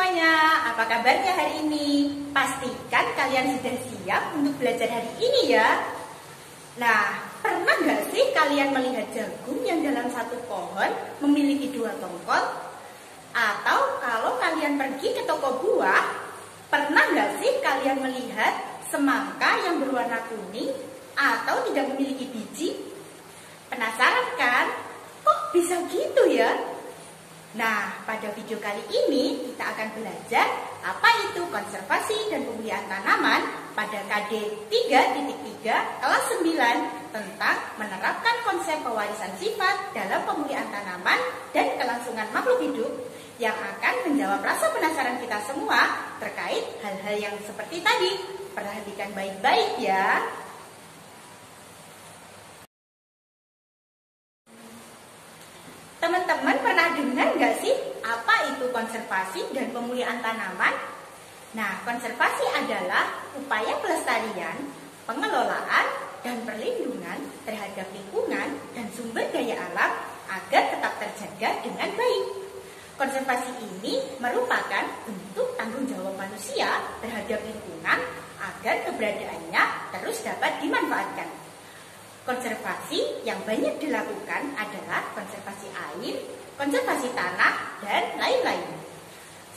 semuanya, apa kabarnya hari ini? Pastikan kalian sudah siap untuk belajar hari ini ya. Nah, pernah nggak sih kalian melihat jagung yang dalam satu pohon memiliki dua tongkol? Atau kalau kalian pergi ke toko buah, pernah nggak sih kalian melihat semangka yang berwarna kuning atau tidak memiliki biji? Penasaran kan? Kok bisa gitu ya? Nah, pada video kali ini kita akan belajar apa itu konservasi dan pemulihan tanaman pada KD 3.3 kelas 9 tentang menerapkan konsep pewarisan sifat dalam pemulihan tanaman dan kelangsungan makhluk hidup yang akan menjawab rasa penasaran kita semua terkait hal-hal yang seperti tadi. Perhatikan baik-baik ya. Teman-teman pernah dengar nggak sih apa itu konservasi dan pemulihan tanaman? Nah, konservasi adalah upaya pelestarian, pengelolaan, dan perlindungan terhadap lingkungan dan sumber daya alam agar tetap terjaga dengan baik. Konservasi ini merupakan bentuk tanggung jawab manusia terhadap lingkungan agar keberadaannya terus dapat dimanfaatkan. Konservasi yang banyak dilakukan adalah konservasi air, konservasi tanah, dan lain-lain.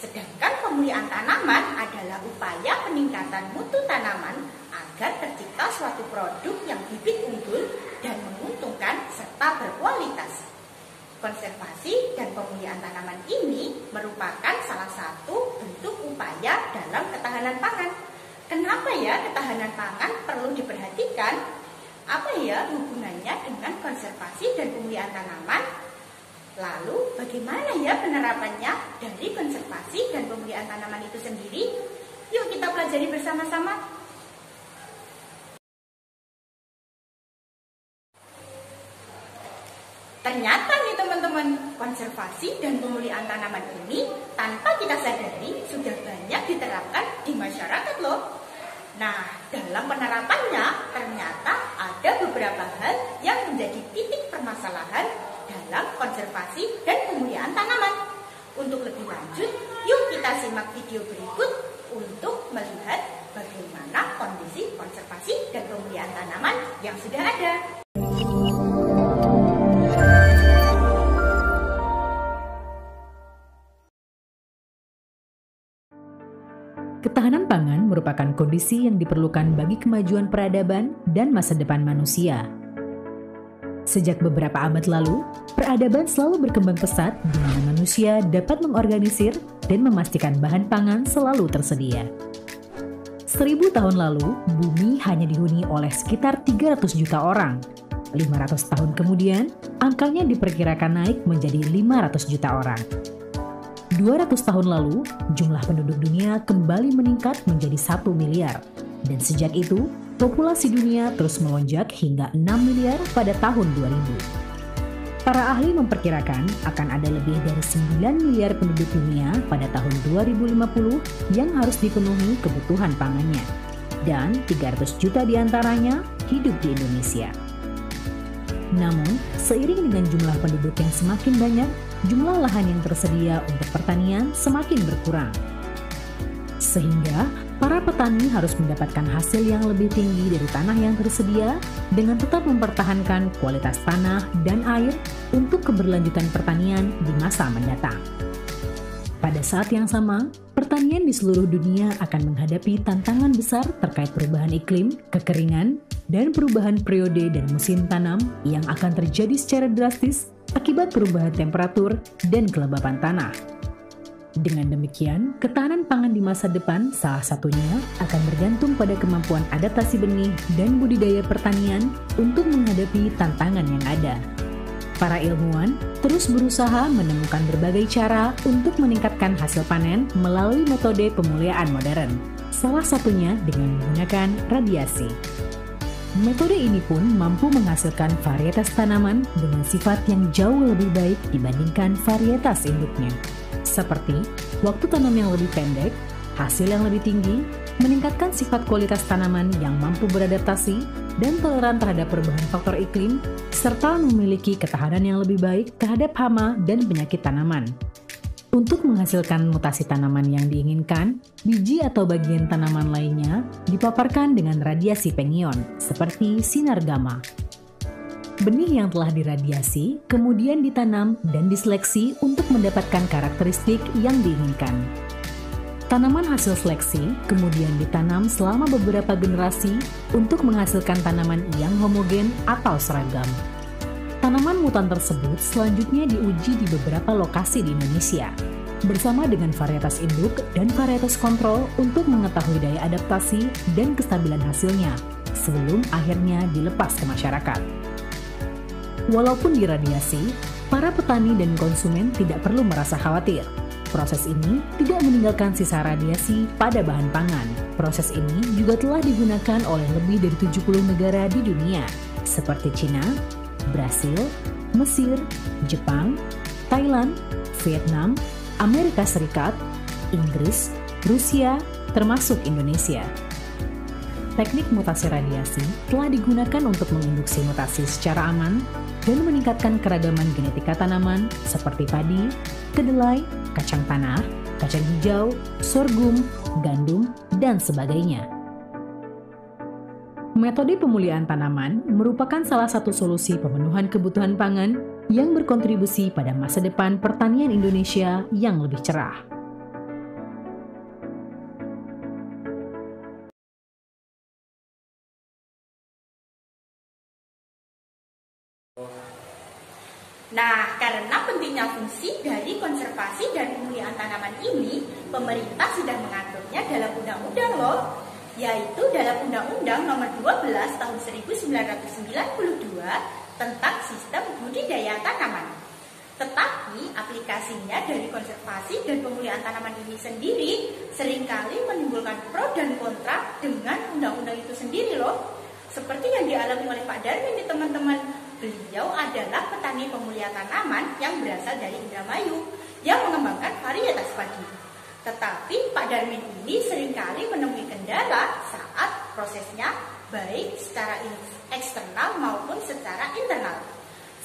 Sedangkan pemulihan tanaman adalah upaya peningkatan mutu tanaman agar tercipta suatu produk yang bibit unggul dan menguntungkan serta berkualitas. Konservasi dan pemulihan tanaman ini merupakan salah satu bentuk upaya dalam ketahanan pangan. Kenapa ya ketahanan pangan perlu diperhatikan? Apa ya hubungannya dengan konservasi dan pemulihan tanaman? Lalu bagaimana ya penerapannya dari konservasi dan pemulihan tanaman itu sendiri? Yuk kita pelajari bersama-sama. Ternyata nih teman-teman, konservasi dan pemulihan tanaman ini tanpa kita sadari sudah banyak diterapkan di masyarakat loh. Nah, dalam penerapannya ternyata ada beberapa hal yang menjadi titik permasalahan dalam konservasi dan pemulihan tanaman. Untuk lebih lanjut, yuk kita simak video berikut untuk melihat bagaimana kondisi konservasi dan pemulihan tanaman yang sudah ada. Ketahanan pangan merupakan kondisi yang diperlukan bagi kemajuan peradaban dan masa depan manusia. Sejak beberapa abad lalu, peradaban selalu berkembang pesat di mana manusia dapat mengorganisir dan memastikan bahan pangan selalu tersedia. 1000 tahun lalu, bumi hanya dihuni oleh sekitar 300 juta orang. 500 tahun kemudian, angkanya diperkirakan naik menjadi 500 juta orang. 200 tahun lalu, jumlah penduduk dunia kembali meningkat menjadi 1 miliar. Dan sejak itu, populasi dunia terus melonjak hingga 6 miliar pada tahun 2000. Para ahli memperkirakan akan ada lebih dari 9 miliar penduduk dunia pada tahun 2050 yang harus dipenuhi kebutuhan pangannya. Dan 300 juta diantaranya hidup di Indonesia. Namun, seiring dengan jumlah penduduk yang semakin banyak, jumlah lahan yang tersedia untuk pertanian semakin berkurang. Sehingga, para petani harus mendapatkan hasil yang lebih tinggi dari tanah yang tersedia dengan tetap mempertahankan kualitas tanah dan air untuk keberlanjutan pertanian di masa mendatang. Pada saat yang sama, pertanian di seluruh dunia akan menghadapi tantangan besar terkait perubahan iklim, kekeringan, dan perubahan periode dan musim tanam yang akan terjadi secara drastis akibat perubahan temperatur dan kelembapan tanah. Dengan demikian, ketahanan pangan di masa depan salah satunya akan bergantung pada kemampuan adaptasi benih dan budidaya pertanian untuk menghadapi tantangan yang ada. Para ilmuwan terus berusaha menemukan berbagai cara untuk meningkatkan hasil panen melalui metode pemulihan modern, salah satunya dengan menggunakan radiasi. Metode ini pun mampu menghasilkan varietas tanaman dengan sifat yang jauh lebih baik dibandingkan varietas induknya. Seperti waktu tanam yang lebih pendek, hasil yang lebih tinggi, meningkatkan sifat kualitas tanaman yang mampu beradaptasi dan toleran terhadap perubahan faktor iklim, serta memiliki ketahanan yang lebih baik terhadap hama dan penyakit tanaman. Untuk menghasilkan mutasi tanaman yang diinginkan, biji atau bagian tanaman lainnya dipaparkan dengan radiasi pengion, seperti sinar gamma. Benih yang telah diradiasi kemudian ditanam dan diseleksi untuk mendapatkan karakteristik yang diinginkan. Tanaman hasil seleksi kemudian ditanam selama beberapa generasi untuk menghasilkan tanaman yang homogen atau seragam. Tanaman mutan tersebut selanjutnya diuji di beberapa lokasi di Indonesia, bersama dengan varietas induk dan varietas kontrol untuk mengetahui daya adaptasi dan kestabilan hasilnya, sebelum akhirnya dilepas ke masyarakat. Walaupun diradiasi, para petani dan konsumen tidak perlu merasa khawatir. Proses ini tidak meninggalkan sisa radiasi pada bahan pangan. Proses ini juga telah digunakan oleh lebih dari 70 negara di dunia, seperti Cina, Brasil, Mesir, Jepang, Thailand, Vietnam, Amerika Serikat, Inggris, Rusia, termasuk Indonesia. Teknik mutasi radiasi telah digunakan untuk menginduksi mutasi secara aman dan meningkatkan keragaman genetika tanaman seperti padi, kedelai, kacang tanah, kacang hijau, sorghum, gandum, dan sebagainya. Metode pemulihan tanaman merupakan salah satu solusi pemenuhan kebutuhan pangan yang berkontribusi pada masa depan pertanian Indonesia yang lebih cerah. Nah, karena pentingnya fungsi dari konservasi dan pemulihan tanaman ini, pemerintah sudah mengaturnya dalam undang-undang loh, yaitu dalam Undang-Undang Nomor 12 Tahun 1992 tentang Sistem Budidaya Tanaman. Tetapi aplikasinya dari konservasi dan pemulihan tanaman ini sendiri seringkali menimbulkan pro dan kontra dengan undang-undang itu sendiri loh. Seperti yang dialami oleh Pak Darmin nih teman-teman. Beliau adalah petani pemulihan tanaman yang berasal dari Indramayu yang mengembangkan varietas padi. Tetapi Pak Darmin ini seringkali menemui kendala saat prosesnya baik secara eksternal maupun secara internal.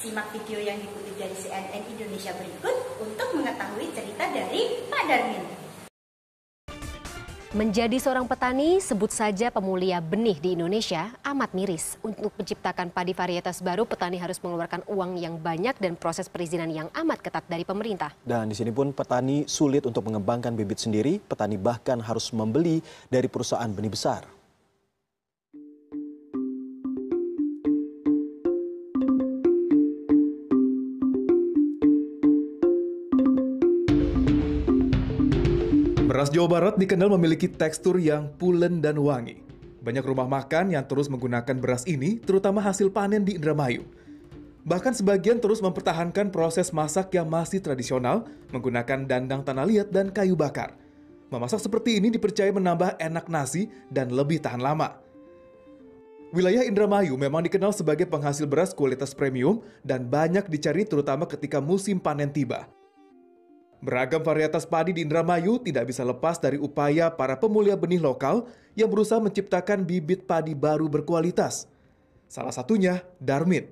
Simak video yang dikutip dari CNN Indonesia berikut untuk mengetahui cerita dari Pak Darmin. Menjadi seorang petani, sebut saja pemulia benih di Indonesia, amat miris. Untuk menciptakan padi varietas baru, petani harus mengeluarkan uang yang banyak dan proses perizinan yang amat ketat dari pemerintah. Dan di sini pun petani sulit untuk mengembangkan bibit sendiri, petani bahkan harus membeli dari perusahaan benih besar. Beras Jawa Barat dikenal memiliki tekstur yang pulen dan wangi. Banyak rumah makan yang terus menggunakan beras ini, terutama hasil panen di Indramayu. Bahkan sebagian terus mempertahankan proses masak yang masih tradisional, menggunakan dandang tanah liat dan kayu bakar. Memasak seperti ini dipercaya menambah enak nasi dan lebih tahan lama. Wilayah Indramayu memang dikenal sebagai penghasil beras kualitas premium dan banyak dicari terutama ketika musim panen tiba. Beragam varietas padi di Indramayu tidak bisa lepas dari upaya para pemulia benih lokal yang berusaha menciptakan bibit padi baru berkualitas. Salah satunya Darmin.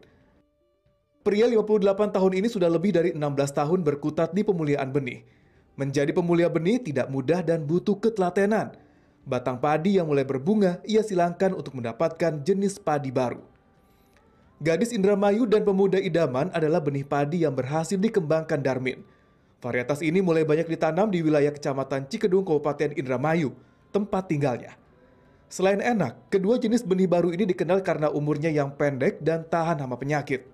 Pria 58 tahun ini sudah lebih dari 16 tahun berkutat di pemuliaan benih. Menjadi pemulia benih tidak mudah dan butuh ketelatenan. Batang padi yang mulai berbunga ia silangkan untuk mendapatkan jenis padi baru. Gadis Indramayu dan pemuda idaman adalah benih padi yang berhasil dikembangkan Darmin. Varietas ini mulai banyak ditanam di wilayah Kecamatan Cikedung, Kabupaten Indramayu, tempat tinggalnya. Selain enak, kedua jenis benih baru ini dikenal karena umurnya yang pendek dan tahan hama penyakit.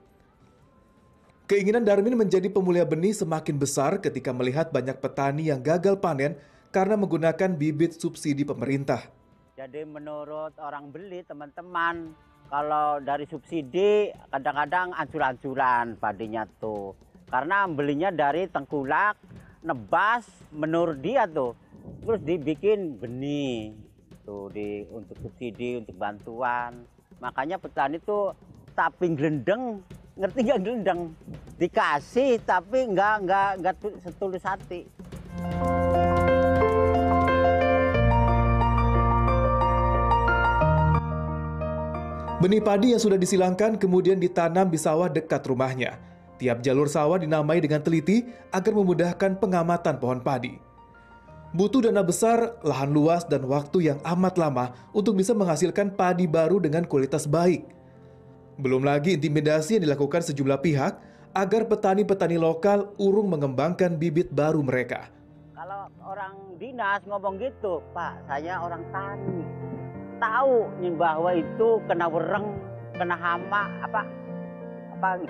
Keinginan Darmin menjadi pemulia benih semakin besar ketika melihat banyak petani yang gagal panen karena menggunakan bibit subsidi pemerintah. Jadi menurut orang beli, teman-teman, kalau dari subsidi kadang-kadang ancur-ancuran padinya tuh. Karena belinya dari tengkulak, nebas, menurut dia tuh. Terus dibikin benih tuh untuk subsidi, untuk bantuan. Makanya petani tuh tapi gelendeng, ngerti nggak gelendeng? Dikasih tapi nggak setulus hati. Benih padi yang sudah disilangkan kemudian ditanam di sawah dekat rumahnya. Tiap jalur sawah dinamai dengan teliti agar memudahkan pengamatan pohon padi. Butuh dana besar, lahan luas, dan waktu yang amat lama untuk bisa menghasilkan padi baru dengan kualitas baik. Belum lagi intimidasi yang dilakukan sejumlah pihak agar petani-petani lokal urung mengembangkan bibit baru mereka. Kalau orang dinas ngomong gitu, Pak, saya orang tani. Tahu nih bahwa itu kena wereng, kena hama, apa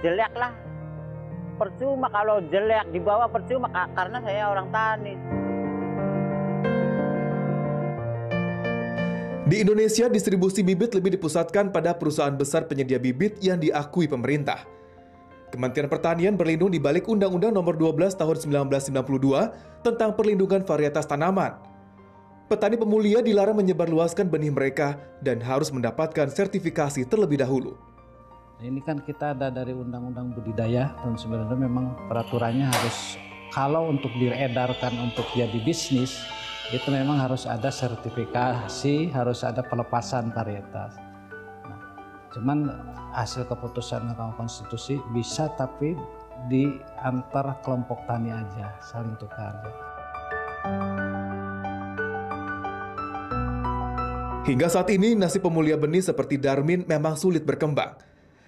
jelek lah. Percuma kalau jelek dibawa, percuma karena saya orang tani. Di Indonesia, distribusi bibit lebih dipusatkan pada perusahaan besar penyedia bibit yang diakui pemerintah. Kementerian Pertanian berlindung di balik Undang-Undang Nomor 12 Tahun 1992 tentang perlindungan varietas tanaman. Petani pemulia dilarang menyebarluaskan benih mereka dan harus mendapatkan sertifikasi terlebih dahulu. Ini kan kita ada dari Undang-Undang Budidaya tahun 92, memang peraturannya harus, kalau untuk diedarkan untuk jadi bisnis, itu memang harus ada sertifikasi, harus ada pelepasan varietas. Nah, cuman hasil keputusan Mahkamah Konstitusi bisa, tapi di antar kelompok tani aja, saling tukar. Hingga saat ini, nasib pemulia benih seperti Darmin memang sulit berkembang.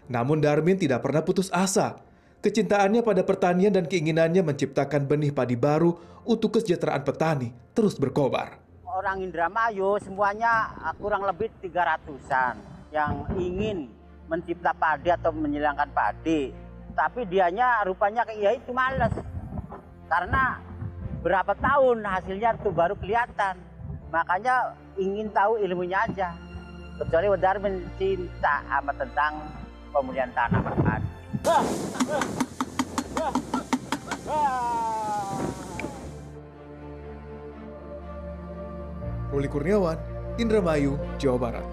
Namun Darmin tidak pernah putus asa. Kecintaannya pada pertanian dan keinginannya menciptakan benih padi baru untuk kesejahteraan petani terus berkobar. Orang Indramayu semuanya kurang lebih 300-an yang ingin mencipta padi atau menghilangkan padi. Tapi dianya rupanya ya itu malas. Karena berapa tahun hasilnya itu baru kelihatan. Makanya ingin tahu ilmunya aja. Kecuali Darmin cinta sama tentang pemulihan tanaman padi. Ruli Kurniawan, Indramayu, Jawa Barat.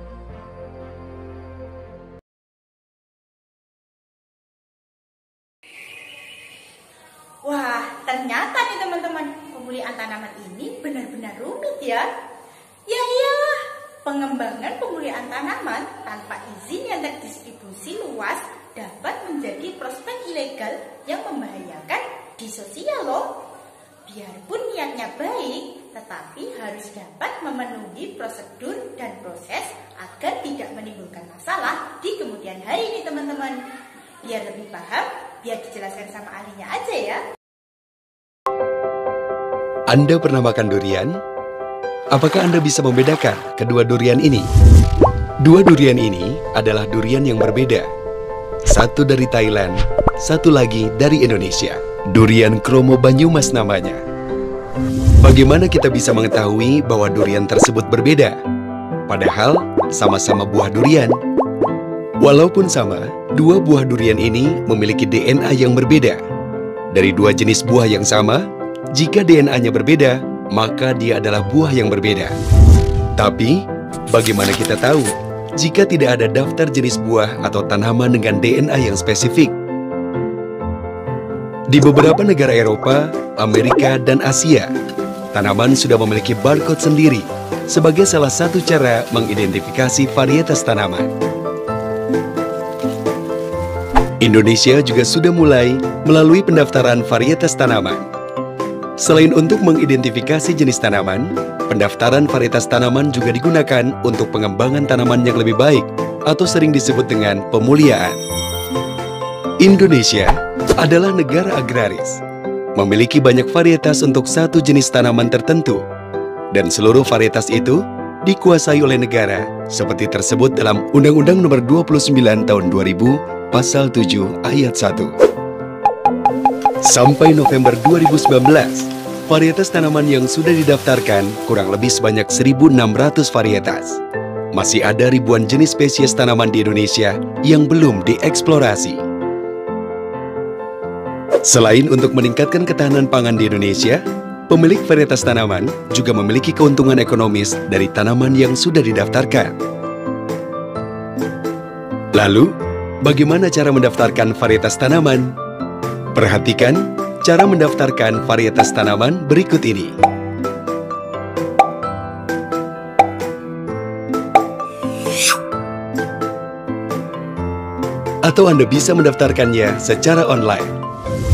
Wah, ternyata nih teman-teman, pemulihan tanaman ini benar-benar rumit ya. Ya iyalah, pengembangan pemulihan tanaman tanpa izin yang terdistribusi luas dapat menjadi prospek ilegal yang membahayakan di sosial loh. Biarpun niatnya baik, tetapi harus dapat memenuhi prosedur dan proses agar tidak menimbulkan masalah di kemudian hari nih teman-teman. Biar lebih paham, biar dijelaskan sama ahlinya aja ya. Anda pernah makan durian? Apakah Anda bisa membedakan kedua durian ini? Dua durian ini adalah durian yang berbeda. Satu dari Thailand, satu lagi dari Indonesia. Durian Kromo Banyumas namanya. Bagaimana kita bisa mengetahui bahwa durian tersebut berbeda? Padahal sama-sama buah durian. Walaupun sama, dua buah durian ini memiliki DNA yang berbeda. Dari dua jenis buah yang sama, jika DNA-nya berbeda, maka dia adalah buah yang berbeda. Tapi, bagaimana kita tahu jika tidak ada daftar jenis buah atau tanaman dengan DNA yang spesifik? Di beberapa negara Eropa, Amerika, dan Asia, tanaman sudah memiliki barcode sendiri sebagai salah satu cara mengidentifikasi varietas tanaman. Indonesia juga sudah mulai melalui pendaftaran varietas tanaman. Selain untuk mengidentifikasi jenis tanaman, pendaftaran varietas tanaman juga digunakan untuk pengembangan tanaman yang lebih baik atau sering disebut dengan pemuliaan. Indonesia adalah negara agraris, memiliki banyak varietas untuk satu jenis tanaman tertentu, dan seluruh varietas itu dikuasai oleh negara seperti tersebut dalam Undang-Undang Nomor 29 Tahun 2000 Pasal 7 Ayat 1. Sampai November 2019, varietas tanaman yang sudah didaftarkan kurang lebih sebanyak 1.600 varietas. Masih ada ribuan jenis spesies tanaman di Indonesia yang belum dieksplorasi. Selain untuk meningkatkan ketahanan pangan di Indonesia, pemilik varietas tanaman juga memiliki keuntungan ekonomis dari tanaman yang sudah didaftarkan. Lalu, bagaimana cara mendaftarkan varietas tanaman? Perhatikan cara mendaftarkan varietas tanaman berikut ini. Atau Anda bisa mendaftarkannya secara online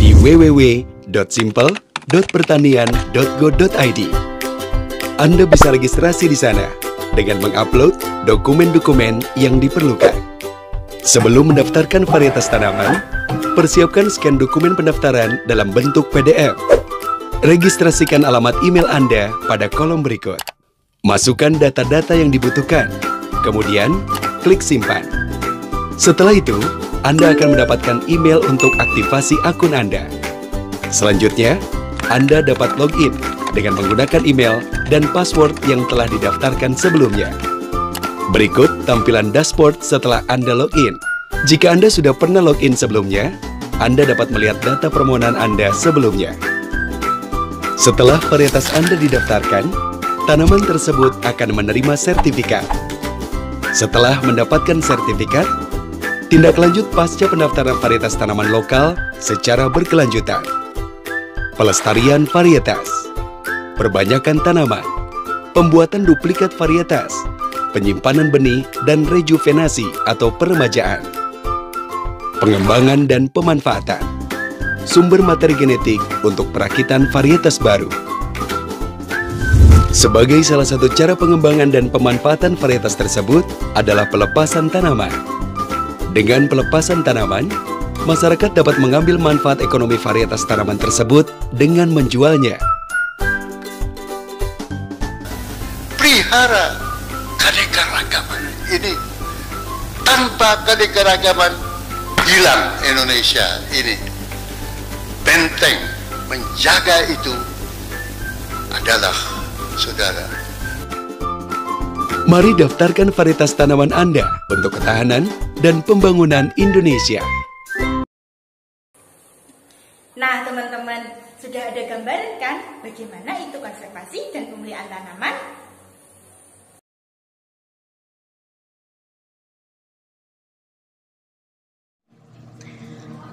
di www.simple.pertanian.go.id. Anda bisa registrasi di sana dengan mengupload dokumen-dokumen yang diperlukan. Sebelum mendaftarkan varietas tanaman, persiapkan scan dokumen pendaftaran dalam bentuk PDF. Registrasikan alamat email Anda pada kolom berikut. Masukkan data-data yang dibutuhkan, kemudian klik simpan. Setelah itu, Anda akan mendapatkan email untuk aktivasi akun Anda. Selanjutnya, Anda dapat login dengan menggunakan email dan password yang telah didaftarkan sebelumnya. Berikut tampilan dashboard setelah Anda login. Jika Anda sudah pernah login sebelumnya, Anda dapat melihat data permohonan Anda sebelumnya. Setelah varietas Anda didaftarkan, tanaman tersebut akan menerima sertifikat. Setelah mendapatkan sertifikat, tindak lanjut pasca pendaftaran varietas tanaman lokal secara berkelanjutan. Pelestarian varietas, perbanyakan tanaman, pembuatan duplikat varietas, penyimpanan benih dan rejuvenasi atau peremajaan, pengembangan dan pemanfaatan, sumber materi genetik untuk perakitan varietas baru. Sebagai salah satu cara pengembangan dan pemanfaatan varietas tersebut adalah pelepasan tanaman. Dengan pelepasan tanaman, masyarakat dapat mengambil manfaat ekonomi varietas tanaman tersebut dengan menjualnya. Pelihara keanekaragaman ini. Tanpa keanekaragaman, hilang Indonesia ini. Benteng menjaga itu adalah saudara. Mari daftarkan varietas tanaman Anda untuk ketahanan dan pembangunan Indonesia. Nah, teman-teman, sudah ada gambaran kan bagaimana itu konservasi dan pemulihan tanaman?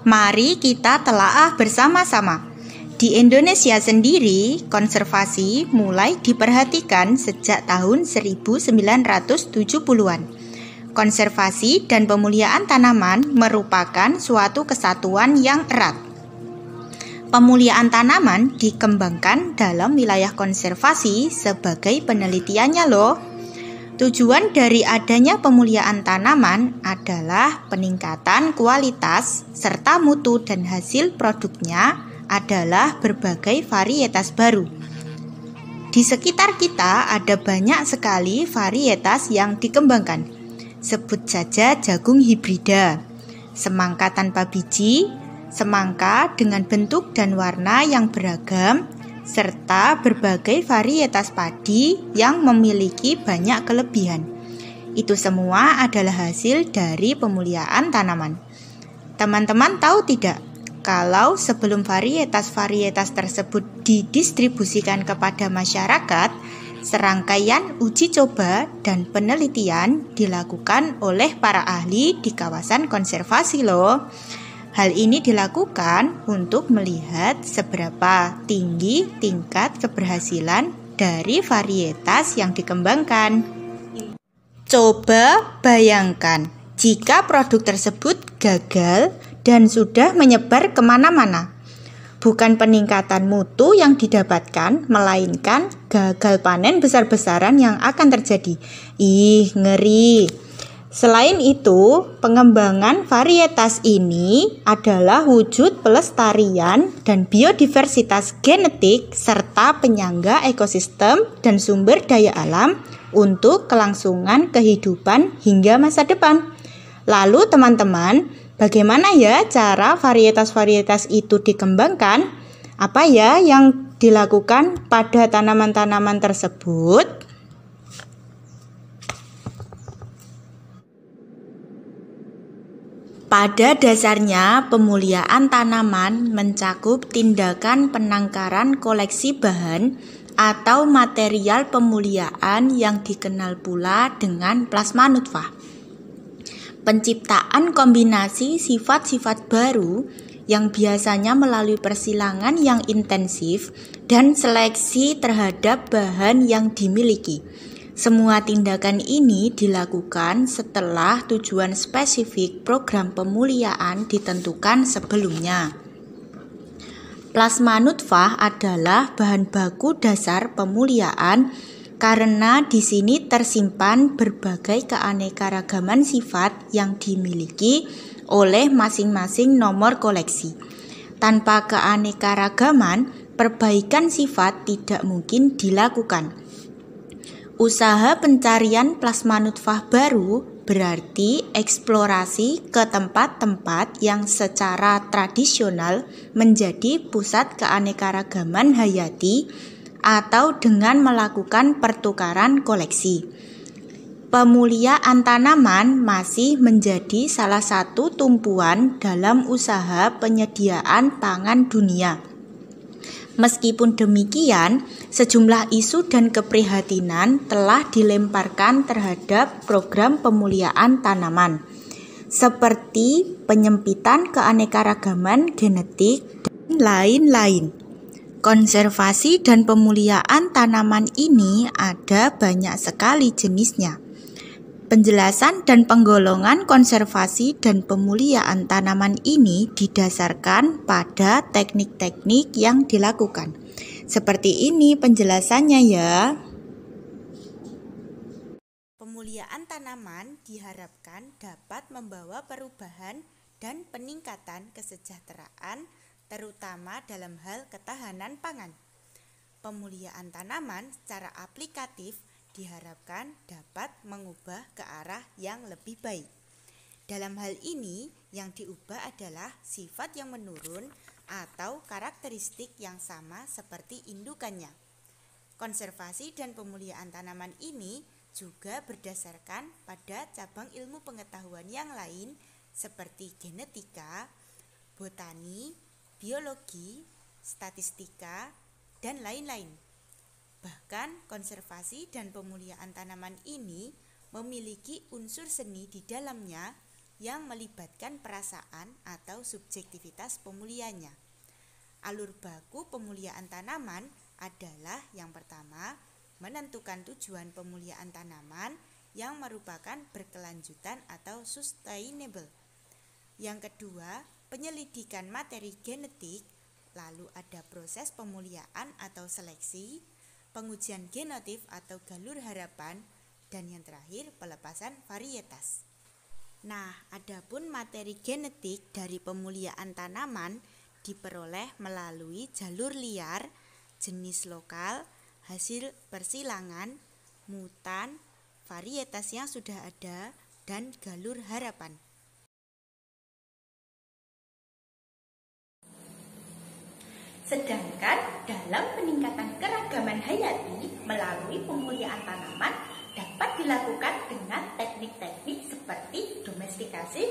Mari kita telaah bersama-sama. Di Indonesia sendiri, konservasi mulai diperhatikan sejak tahun 1970-an. Konservasi dan pemulihan tanaman merupakan suatu kesatuan yang erat. Pemulihan tanaman dikembangkan dalam wilayah konservasi sebagai penelitiannya loh. Tujuan dari adanya pemulihan tanaman adalah peningkatan kualitas serta mutu dan hasil produknya adalah berbagai varietas baru. Di sekitar kita ada banyak sekali varietas yang dikembangkan. Sebut saja jagung hibrida, semangka tanpa biji, semangka dengan bentuk dan warna yang beragam, serta berbagai varietas padi yang memiliki banyak kelebihan. Itu semua adalah hasil dari pemulihan tanaman. Teman-teman tahu tidak? Kalau sebelum varietas-varietas tersebut didistribusikan kepada masyarakat, serangkaian uji coba dan penelitian dilakukan oleh para ahli di kawasan konservasi loh. Hal ini dilakukan untuk melihat seberapa tinggi tingkat keberhasilan dari varietas yang dikembangkan. Coba bayangkan jika produk tersebut gagal dan sudah menyebar kemana-mana. Bukan peningkatan mutu yang didapatkan, melainkan gagal panen besar-besaran yang akan terjadi. Ih, ngeri. Selain itu, pengembangan varietas ini adalah wujud pelestarian dan biodiversitas genetik serta penyangga ekosistem dan sumber daya alam untuk kelangsungan kehidupan hingga masa depan. Lalu teman-teman, bagaimana ya cara varietas-varietas itu dikembangkan? Apa ya yang dilakukan pada tanaman-tanaman tersebut? Pada dasarnya, pemulihan tanaman mencakup tindakan penangkaran koleksi bahan atau material pemulihan yang dikenal pula dengan plasma nutfah. Penciptaan kombinasi sifat-sifat baru yang biasanya melalui persilangan yang intensif dan seleksi terhadap bahan yang dimiliki. Semua tindakan ini dilakukan setelah tujuan spesifik program pemuliaan ditentukan sebelumnya. Plasma nutfah adalah bahan baku dasar pemuliaan karena di sini tersimpan berbagai keanekaragaman sifat yang dimiliki oleh masing-masing nomor koleksi. Tanpa keanekaragaman, perbaikan sifat tidak mungkin dilakukan. Usaha pencarian plasma nutfah baru berarti eksplorasi ke tempat-tempat yang secara tradisional menjadi pusat keanekaragaman hayati atau dengan melakukan pertukaran koleksi. Pemuliaan tanaman masih menjadi salah satu tumpuan dalam usaha penyediaan pangan dunia. Meskipun demikian, sejumlah isu dan keprihatinan telah dilemparkan terhadap program pemuliaan tanaman, seperti penyempitan keanekaragaman genetik dan lain-lain. Konservasi dan pemuliaan tanaman ini ada banyak sekali jenisnya. Penjelasan dan penggolongan konservasi dan pemuliaan tanaman ini didasarkan pada teknik-teknik yang dilakukan. Seperti ini penjelasannya ya. Pemuliaan tanaman diharapkan dapat membawa perubahan dan peningkatan kesejahteraan, terutama dalam hal ketahanan pangan. Pemuliaan tanaman secara aplikatif diharapkan dapat mengubah ke arah yang lebih baik. Dalam hal ini, yang diubah adalah sifat yang menurun atau karakteristik yang sama seperti indukannya. Konservasi dan pemuliaan tanaman ini juga berdasarkan pada cabang ilmu pengetahuan yang lain seperti genetika, botani, biologi, statistika, dan lain-lain. Bahkan konservasi dan pemuliaan tanaman ini memiliki unsur seni di dalamnya yang melibatkan perasaan atau subjektivitas pemuliaannya. Alur baku pemuliaan tanaman adalah yang pertama, menentukan tujuan pemuliaan tanaman yang merupakan berkelanjutan atau sustainable. Yang kedua, penyelidikan materi genetik, lalu ada proses pemuliaan atau seleksi, pengujian genotif atau galur harapan, dan yang terakhir pelepasan varietas. Nah, adapun materi genetik dari pemuliaan tanaman diperoleh melalui jalur liar, jenis lokal, hasil persilangan, mutan, varietas yang sudah ada, dan galur harapan. Sedangkan dalam peningkatan keragaman hayati melalui pemuliaan tanaman dapat dilakukan dengan teknik-teknik seperti domestikasi,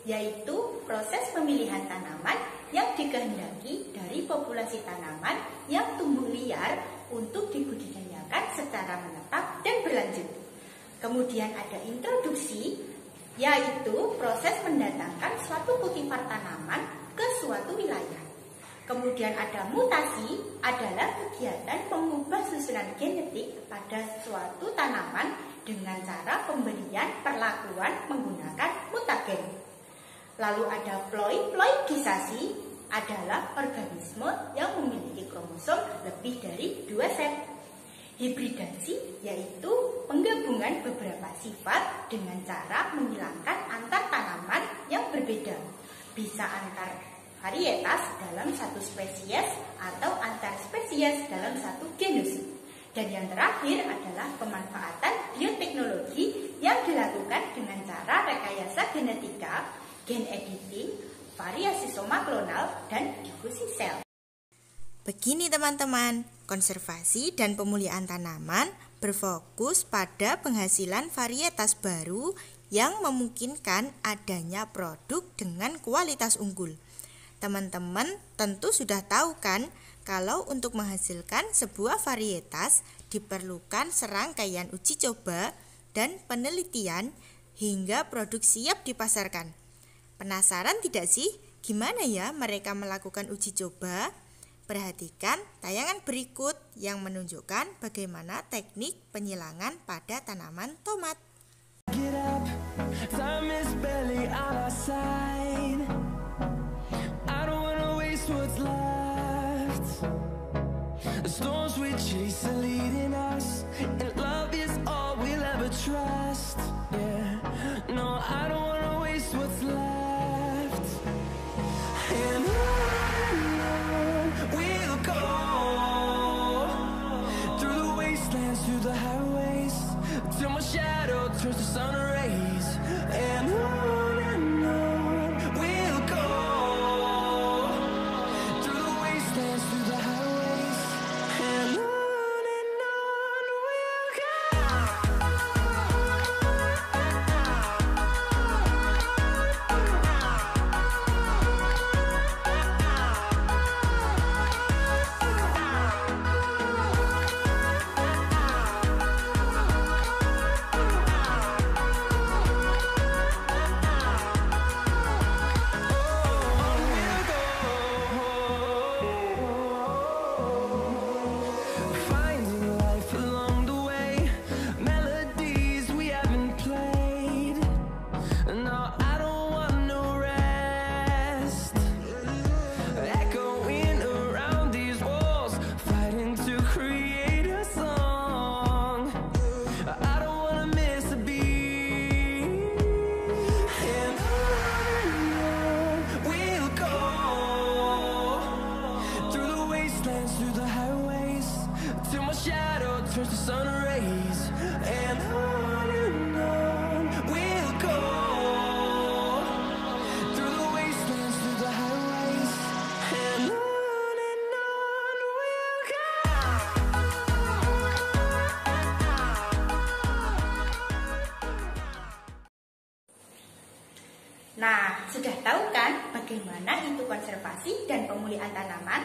yaitu proses pemilihan tanaman yang dikehendaki dari populasi tanaman yang tumbuh liar untuk dibudidayakan secara menetap dan berlanjut. Kemudian ada introduksi, yaitu proses mendatangkan suatu kultivar tanaman ke suatu wilayah. Kemudian ada mutasi, adalah kegiatan mengubah susunan genetik pada suatu tanaman dengan cara pemberian perlakuan menggunakan mutagen. Lalu ada ploidisasi, adalah organisme yang memiliki kromosom lebih dari 2 set. Hibridasi yaitu penggabungan beberapa sifat dengan cara menghilangkan antar tanaman yang berbeda, bisa antar varietas dalam satu spesies atau antar spesies dalam satu genus. Dan yang terakhir adalah pemanfaatan bioteknologi yang dilakukan dengan cara rekayasa genetika, gen editing, variasi soma klonal, dan difusi sel. Begini teman-teman, konservasi dan pemuliaan tanaman berfokus pada penghasilan varietas baru yang memungkinkan adanya produk dengan kualitas unggul. Teman-teman tentu sudah tahu kan, kalau untuk menghasilkan sebuah varietas diperlukan serangkaian uji coba dan penelitian hingga produk siap dipasarkan. Penasaran tidak sih gimana ya mereka melakukan uji coba? Perhatikan tayangan berikut yang menunjukkan bagaimana teknik penyilangan pada tanaman tomat. Get up, time is barely on our side. I don't wanna waste what's left. The storms we chase are leading us, and love is all we'll ever trust. Yeah, no, I don't wanna waste what's left. And on we'll go, through the wastelands, through the highways, till my shadow turns to sun rays. And on we'll go, through the wastelands, through the highways, and on we'll go. Finding life along the way, melodies we haven't played. No, I don't want no rest. Echoing around these walls, fighting to create a song. I don't wanna miss a beat. And on we'll go, through the wastelands, through the highways, till my shadow turns to sun rays. And on we'll go, through the wastelands, through the highways, and on we'll go. Nah, sudah tahu kan bagaimana itu konservasi dan pemulihan tanaman?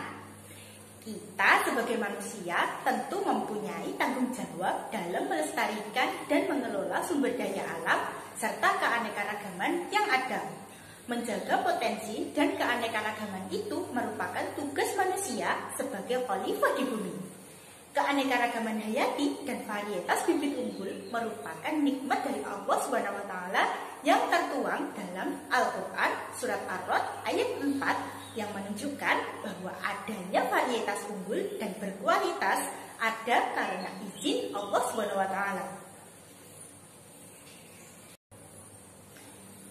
Kita sebagai manusia tentu mempunyai tanggung jawab dalam melestarikan dan mengelola sumber daya alam serta keanekaragaman yang ada. Menjaga potensi dan keanekaragaman itu merupakan tugas manusia sebagai khalifah di bumi. Keanekaragaman hayati dan varietas bibit unggul merupakan nikmat dari Allah SWT yang tertuang dalam Al-Quran Surat Ar-Rod ayat 4 yang menunjukkan bahwa adanya varietas unggul dan berkualitas ada karena izin Allah SWT.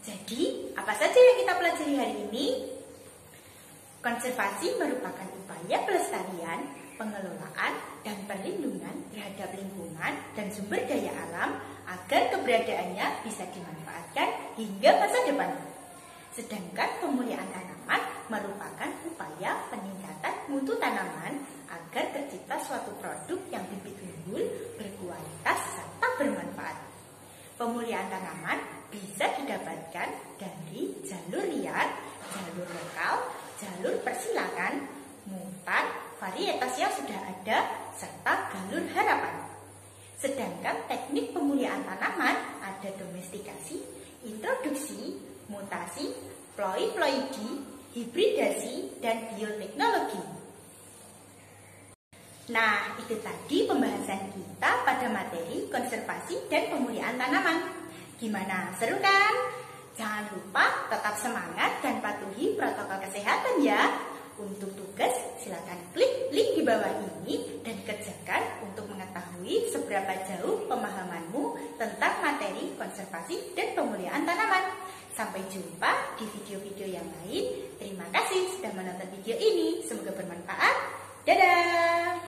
Jadi, apa saja yang kita pelajari hari ini? Konservasi merupakan upaya pelestarian, pengelolaan, dan perlindungan terhadap lingkungan dan sumber daya alam agar keberadaannya bisa dimanfaatkan hingga masa depan. Sedangkan pemulihan tanaman merupakan upaya peningkatan mutu tanaman agar tercipta suatu produk yang bibit unggul, berkualitas, serta bermanfaat. Pemulihan tanaman bisa didapatkan dari jalur liar, jalur lokal, jalur persilangan, mutan, varietas yang sudah ada, serta galur harapan. Sedangkan teknik pemulihan tanaman ada domestikasi, introduksi, mutasi, ploid-ploidi, hibridasi, dan bioteknologi. Nah, itu tadi pembahasan kita pada materi konservasi dan pemulihan tanaman. Gimana, seru kan? Jangan lupa tetap semangat dan patuhi protokol kesehatan ya. Untuk tugas, silakan klik link di bawah ini dan kerjakan untuk mengetahui seberapa jauh pemahamanmu tentang materi konservasi dan pemulihan tanaman. Sampai jumpa di video-video yang lain. Terima kasih sudah menonton video ini. Semoga bermanfaat. Dadah!